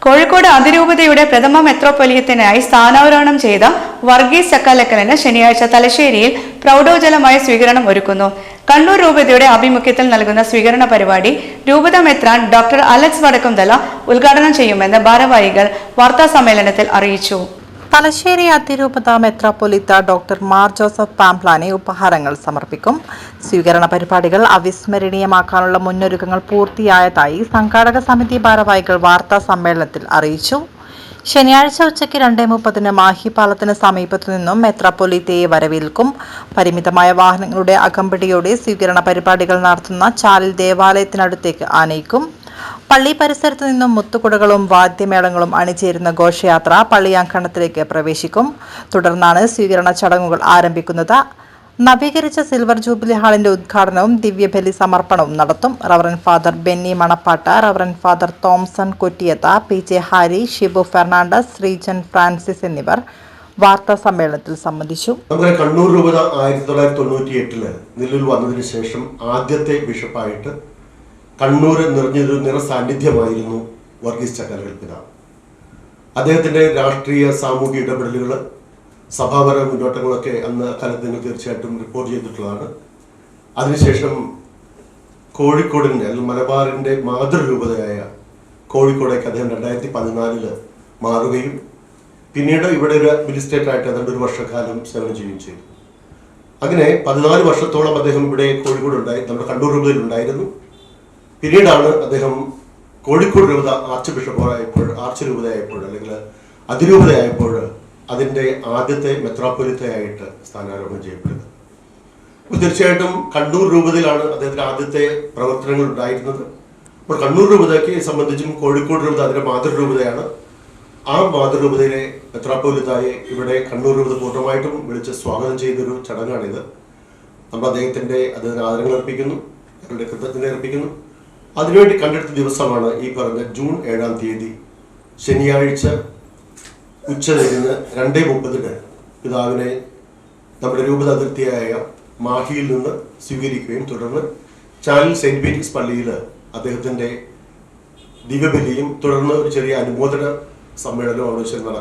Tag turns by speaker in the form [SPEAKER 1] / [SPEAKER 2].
[SPEAKER 1] കോഴിക്കോട് അതിരൂപതയുടെ പ്രഥമ മെത്രോപൊലിത്തനായി സ്ഥാനാരോഹണം ചെയ്ത വർഗീസ് ചക്കാലക്കലിന് ശനിയാഴ്ച തലശ്ശേരിയിൽ പ്രൗഢോജ്വലമായ സ്വീകരണം ഒരുക്കുന്നു. കണ്ണൂർ രൂപതയുടെ ആഭിമുഖ്യത്തിൽ നൽകുന്ന സ്വീകരണ പരിപാടി രൂപത മെത്രാൻ ഡോക്ടർ അലക്സ് വടക്കുംതല ഉദ്ഘാടനം ചെയ്യുമെന്ന് ഭാരവാഹികൾ വാർത്താസമ്മേളനത്തിൽ അറിയിച്ചു.
[SPEAKER 2] തലശ്ശേരി അതിരൂപത മെത്രാപ്പൊലീത്ത ഡോക്ടർ മാർ ജോസഫ് പാംപ്ലാനി ഉപഹാരങ്ങൾ സമർപ്പിക്കും. സ്വീകരണ പരിപാടികൾ അവിസ്മരണീയമാക്കാനുള്ള മുന്നൊരുക്കങ്ങൾ പൂർത്തിയായതായി സംഘാടക സമിതി ഭാരവാഹികൾ വാർത്താ സമ്മേളനത്തിൽ അറിയിച്ചു. ശനിയാഴ്ച ഉച്ചയ്ക്ക് 2:30 മാഹി പാലത്തിന് സമീപത്തു നിന്നും മെത്രാപ്പൊലീത്തയെ വരവേൽക്കും. പരിമിതമായ വാഹനങ്ങളുടെ അകമ്പടിയോടെ സ്വീകരണ പരിപാടികൾ നടത്തുന്ന ചാലിൽ ദേവാലയത്തിനടുത്തേക്ക് ആനയിക്കും. പള്ളി പരിസരത്തു നിന്നും മുത്തുകുടകളും വാദ്യമേളങ്ങളും അണിചേരുന്ന ഘോഷയാത്ര പള്ളിയാങ്കണത്തിലേക്ക് പ്രവേശിക്കും. തുടർന്നാണ് സ്വീകരണ ചടങ്ങുകൾ ആരംഭിക്കുന്നത്. നവീകരിച്ച സിൽവർ ജൂബിലി ഹാളിന്റെ ഉദ്ഘാടനവും ദിവ്യബലി സമർപ്പണവും നടത്തും. Reverend father Benny Manappatt, reverend father Thomson Kottiyath, PJ Harry, Shibu Fernandez, Sreejan Francis എന്നിവർ വാർത്താ സമ്മേളനത്തിൽ സംബന്ധിച്ചു.
[SPEAKER 3] നമ്മുടെ കണ്ണൂർ രൂപത 1998 നിലവിൽ വന്നതിന് ശേഷം ആദ്യത്തെ ബിഷപ്പായിട്ട് കണ്ണൂർ നിറഞ്ഞൊരു നിറസാന്നിധ്യമായിരുന്നു വർഗീസ് ചക്കാലക്കൽ പിതാവ്. അദ്ദേഹത്തിൻ്റെ രാഷ്ട്രീയ സാമൂഹിക ഇടപെടലുകൾ, സഭാപര മുന്നോട്ടങ്ങളൊക്കെ അന്ന് കാലത്ത് നിങ്ങൾ തീർച്ചയായിട്ടും റിപ്പോർട്ട് ചെയ്തിട്ടുള്ളതാണ്. അതിനുശേഷം കോഴിക്കോടിൻ്റെ അല്ലെങ്കിൽ മലബാറിൻ്റെ മാതൃരൂപതയായ കോഴിക്കോടേക്ക് അദ്ദേഹം 2014 മാറുകയും പിന്നീട് ഇവിടെ ഒരു അഡ്മിനിസ്ട്രേറ്ററായിട്ട് അതുകൊണ്ട് 1 വർഷക്കാലം സേവനം ചെയ്യുകയും ചെയ്തു. അങ്ങനെ 14 വർഷത്തോളം അദ്ദേഹം ഇവിടെ കോഴിക്കോടുണ്ടായി, നമ്മുടെ കണ്ണൂർ രൂപതയിൽ ഉണ്ടായിരുന്നു. പിന്നീടാണ് അദ്ദേഹം കോഴിക്കോട് രൂപത ആർച്ച് രൂപതയായപ്പോൾ അല്ലെങ്കിൽ അതിരൂപതയായപ്പോൾ അതിൻ്റെ ആദ്യത്തെ മെത്രാപ്പൊലീത്തയായിട്ട് സ്ഥാനാരോഹണം ചെയ്യപ്പെടുന്നത്. അപ്പോൾ തീർച്ചയായിട്ടും കണ്ണൂർ രൂപതയിലാണ് അദ്ദേഹത്തിൻ്റെ ആദ്യത്തെ പ്രവർത്തനങ്ങൾ ഉണ്ടായിരുന്നത്. അപ്പോൾ കണ്ണൂർ രൂപതയ്ക്ക് സംബന്ധിച്ചും കോഴിക്കോട് രൂപത അതിൻ്റെ മാതൃരൂപതയാണ്. ആ മാതൃരൂപതയിലെ മെത്രാപ്പൊലീത്തയെ ഇവിടെ കണ്ണൂർ രൂപത പൂർണ്ണമായിട്ടും വിളിച്ച് സ്വാഗതം ചെയ്തൊരു ചടങ്ങാണിത്. നമ്മൾ അദ്ദേഹത്തിന് ആദരങ്ങൾ അർപ്പിക്കുന്നു, ഞങ്ങളുടെ കൃതജ്ഞത അർപ്പിക്കുന്നു. അതിനുവേണ്ടി കണ്ടെടുത്ത ദിവസമാണ് ഈ പറഞ്ഞ ജൂൺ 7-ാം തീയതി ശനിയാഴ്ച ഉച്ചതിരിഞ്ഞ് 2:30 പിതാവിനെ നമ്മുടെ രൂപത അതിർത്തിയായ മാഹിയിൽ നിന്ന് സ്വീകരിക്കുകയും തുടർന്ന് ചാലിൽ സെന്റ് പീറ്റേഴ്സ് പള്ളിയിൽ അദ്ദേഹത്തിൻ്റെ ദിവ്യബലിയും തുടർന്ന് ഒരു ചെറിയ അനുമോദന സമ്മേളനവും അവിടെ വെച്ച് നടക്കും.